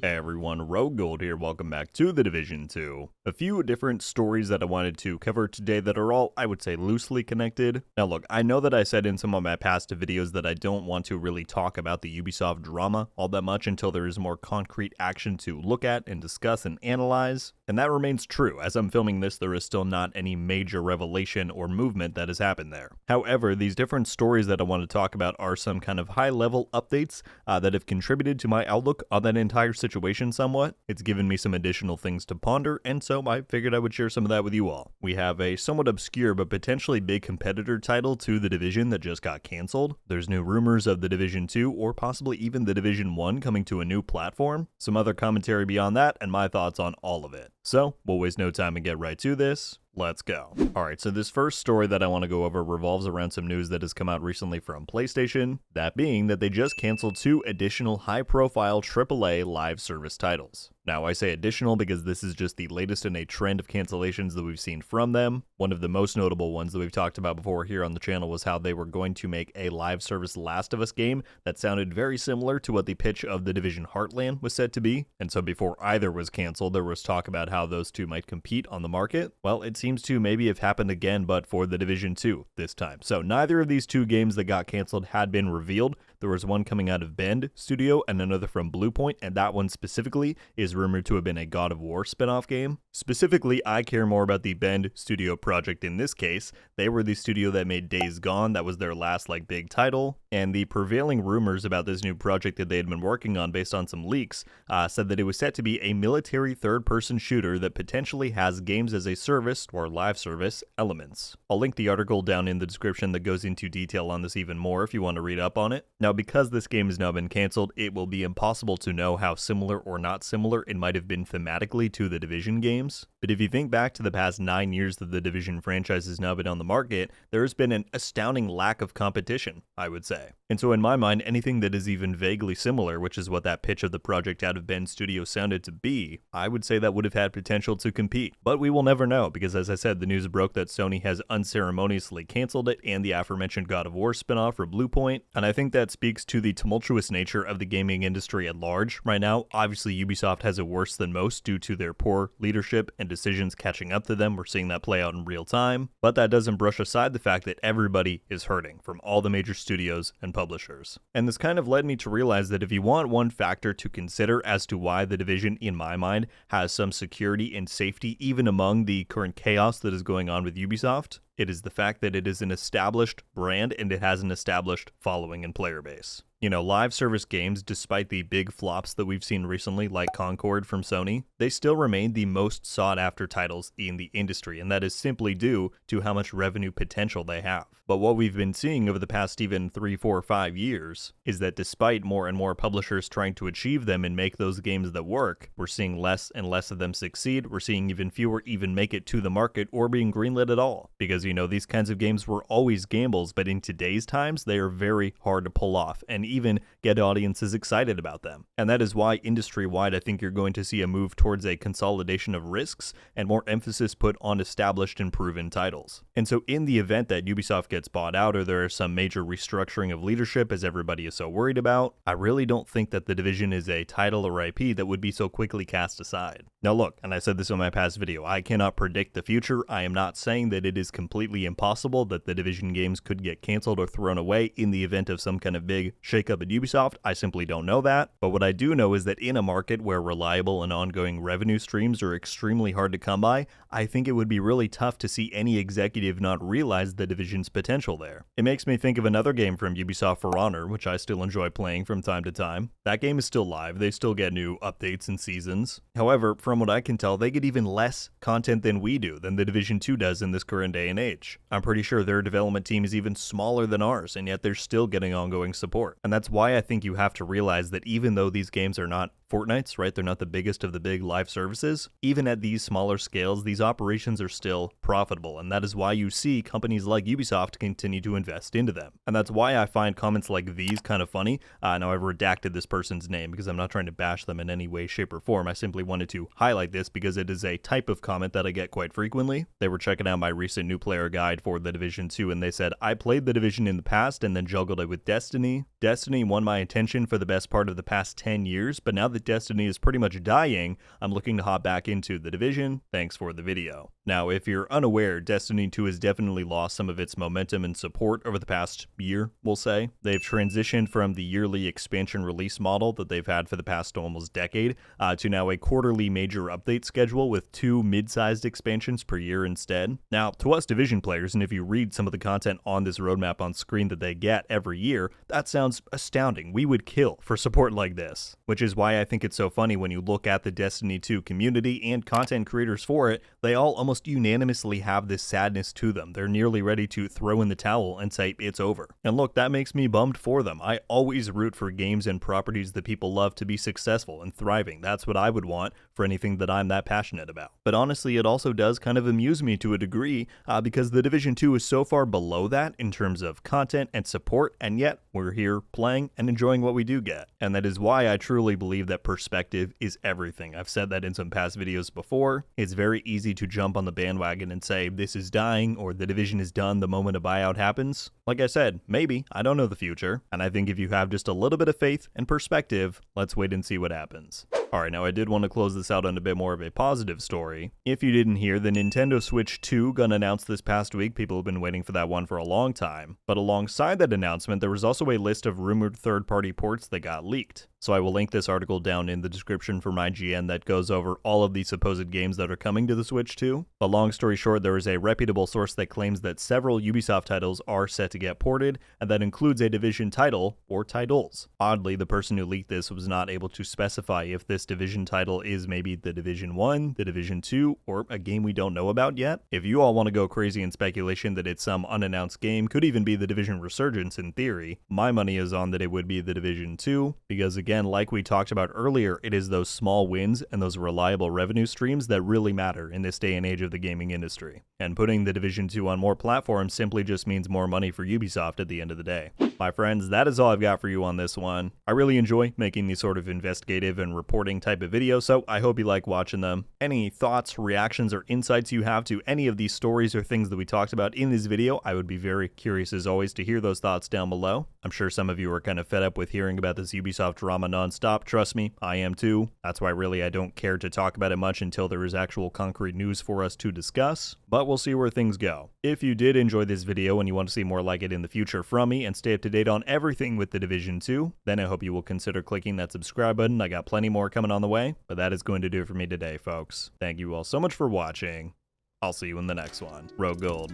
Hey everyone, RogueGold here, welcome back to The Division 2. A few different stories that I wanted to cover today that are all, I would say, loosely connected. Now look, I know that I said in some of my past videos that I don't want to really talk about the Ubisoft drama all that much until there is more concrete action to look at and discuss and analyze. And that remains true. As I'm filming this, there is still not any major revelation or movement that has happened there. However, these different stories that I want to talk about are some kind of high-level updates that have contributed to my outlook on that entire situation somewhat. It's given me some additional things to ponder, and so I figured I would share some of that with you all. We have a somewhat obscure but potentially big competitor title to The Division that just got cancelled. There's new rumors of The Division 2 or possibly even The Division 1 coming to a new platform. Some other commentary beyond that, and my thoughts on all of it. So, we'll waste no time and get right to this. Let's go. Alright, so this first story that I want to go over revolves around some news that has come out recently from PlayStation, that being that they just canceled 2 additional high-profile AAA live service titles. Now, I say additional because this is just the latest in a trend of cancellations that we've seen from them. One of the most notable ones that we've talked about before here on the channel was how they were going to make a live service Last of Us game that sounded very similar to what the pitch of The Division Heartland was said to be. And so before either was canceled, there was talk about how those two might compete on the market. Well, it seems to maybe have happened again, but for The Division 2 this time. So neither of these 2 games that got canceled had been revealed. There was one coming out of Bend Studio and another from Bluepoint, and that one specifically is rumored to have been a God of War spin-off game. Specifically, I care more about the Bend Studio project in this case. They were the studio that made Days Gone, that was their last big title, and the prevailing rumors about this new project that they had been working on based on some leaks said that it was set to be a military third-person shooter that potentially has games as a service or live service elements. I'll link the article down in the description that goes into detail on this even more if you want to read up on it. Now, because this game has now been canceled, it will be impossible to know how similar or not similar it might have been thematically to the Division games. But if you think back to the past 9 years that the Division franchise has now been on the market, there has been an astounding lack of competition, I would say. And so in my mind, anything that is even vaguely similar, which is what that pitch of the project out of Bend Studio sounded to be, I would say that would have had potential to compete. But we will never know, because as I said, the news broke that Sony has unceremoniously canceled it and the aforementioned God of War spinoff for Bluepoint, and I think that speaks to the tumultuous nature of the gaming industry at large right now. Obviously, Ubisoft has it worse than most due to their poor leadership and decisions catching up to them. We're seeing that play out in real time, but that doesn't brush aside the fact that everybody is hurting from all the major studios and publishers. And this kind of led me to realize that if you want one factor to consider as to why The Division, in my mind, has some security and safety even among the current chaos that is going on with Ubisoft, it is the fact that it is an established brand and it has an established following and player base. You know, live service games, despite the big flops that we've seen recently, like Concord from Sony, they still remain the most sought-after titles in the industry, and that is simply due to how much revenue potential they have. But what we've been seeing over the past even 3, 4, 5 years is that despite more and more publishers trying to achieve them and make those games that work, we're seeing less and less of them succeed. We're seeing even fewer even make it to the market or being greenlit at all. Because, you know, these kinds of games were always gambles, but in today's times, they are very hard to pull off and even get audiences excited about them. And that is why industry-wide I think you're going to see a move towards a consolidation of risks and more emphasis put on established and proven titles. And so in the event that Ubisoft gets bought out or there is some major restructuring of leadership as everybody is so worried about, I really don't think that The Division is a title or IP that would be so quickly cast aside. Now look, and I said this in my past video, I cannot predict the future. I am not saying that it is completely impossible that The Division games could get canceled or thrown away in the event of some kind of big shakeup at Ubisoft. I simply don't know that. But what I do know is that in a market where reliable and ongoing revenue streams are extremely hard to come by, I think it would be really tough to see any executive not realize The Division's potential there. It makes me think of another game from Ubisoft, For Honor, which I still enjoy playing from time to time. That game is still live. They still get new updates and seasons. However, from what I can tell, they get even less content than we do, than The Division 2 does in this current day and age. I'm pretty sure their development team is even smaller than ours, and yet they're still getting ongoing support. And that's why I think you have to realize that even though these games are not Fortnites, right? They're not the biggest of the big live services. Even at these smaller scales, these operations are still profitable, and that is why you see companies like Ubisoft continue to invest into them. And that's why I find comments like these kind of funny. Now, I've redacted this person's name because I'm not trying to bash them in any way, shape, or form. I simply wanted to highlight this because it is a type of comment that I get quite frequently. They were checking out my recent new player guide for The Division 2, and they said, I played The Division in the past and then juggled it with Destiny. Destiny won my attention for the best part of the past 10 years, but now that that Destiny is pretty much dying, I'm looking to hop back into The Division. Thanks for the video. Now, if you're unaware, Destiny 2 has definitely lost some of its momentum and support over the past year, we'll say. They've transitioned from the yearly expansion release model that they've had for the past almost decade to now a quarterly major update schedule with 2 mid-sized expansions per year instead. Now, to us Division players, and if you read some of the content on this roadmap on screen that they get every year, that sounds astounding. We would kill for support like this, which is why I think it's so funny when you look at the Destiny 2 community and content creators for it, they all almost unanimously have this sadness to them. They're nearly ready to throw in the towel and say it's over. And look, that makes me bummed for them. I always root for games and properties that people love to be successful and thriving. That's what I would want for anything that I'm that passionate about. But honestly, it also does kind of amuse me to a degree because The Division 2 is so far below that in terms of content and support, and yet we're here playing and enjoying what we do get. And that is why I truly believe that perspective is everything. I've said that in some past videos before. It's very easy to jump on the bandwagon and say this is dying or The Division is done the moment a buyout happens. Like I said, maybe, I don't know the future, and I think if you have just a little bit of faith and perspective, let's wait and see what happens. Alright, now I did want to close this out on a bit more of a positive story. If you didn't hear, the Nintendo Switch 2 got announced this past week. People have been waiting for that one for a long time. But alongside that announcement, there was also a list of rumored third-party ports that got leaked. So I will link this article down in the description from IGN that goes over all of the supposed games that are coming to the Switch 2. But long story short, there is a reputable source that claims that several Ubisoft titles are set to get ported, and that includes a Division title or titles. Oddly, the person who leaked this was not able to specify if this Division title is maybe the Division 1, the Division 2, or a game we don't know about yet. If you all want to go crazy in speculation that it's some unannounced game, could even be the Division Resurgence in theory, my money is on that it would be the Division 2, because again, like we talked about earlier, it is those small wins and those reliable revenue streams that really matter in this day and age of the gaming industry. And putting the Division 2 on more platforms simply just means more money for Ubisoft at the end of the day. My friends, that is all I've got for you on this one. I really enjoy making these sort of investigative and reporting type of videos, so I hope you like watching them. Any thoughts, reactions, or insights you have to any of these stories or things that we talked about in this video, I would be very curious as always to hear those thoughts down below. I'm sure some of you are kind of fed up with hearing about this Ubisoft drama nonstop. Trust me, I am too. That's why really I don't care to talk about it much until there is actual concrete news for us to discuss, but we'll see where things go. If you did enjoy this video and you want to see more like it in the future from me and stay up to date on everything with The Division 2, then I hope you will consider clicking that subscribe button. I got plenty more coming on the way, but that is going to do it for me today, folks. Thank you all so much for watching. I'll see you in the next one. RogueGold.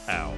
Out.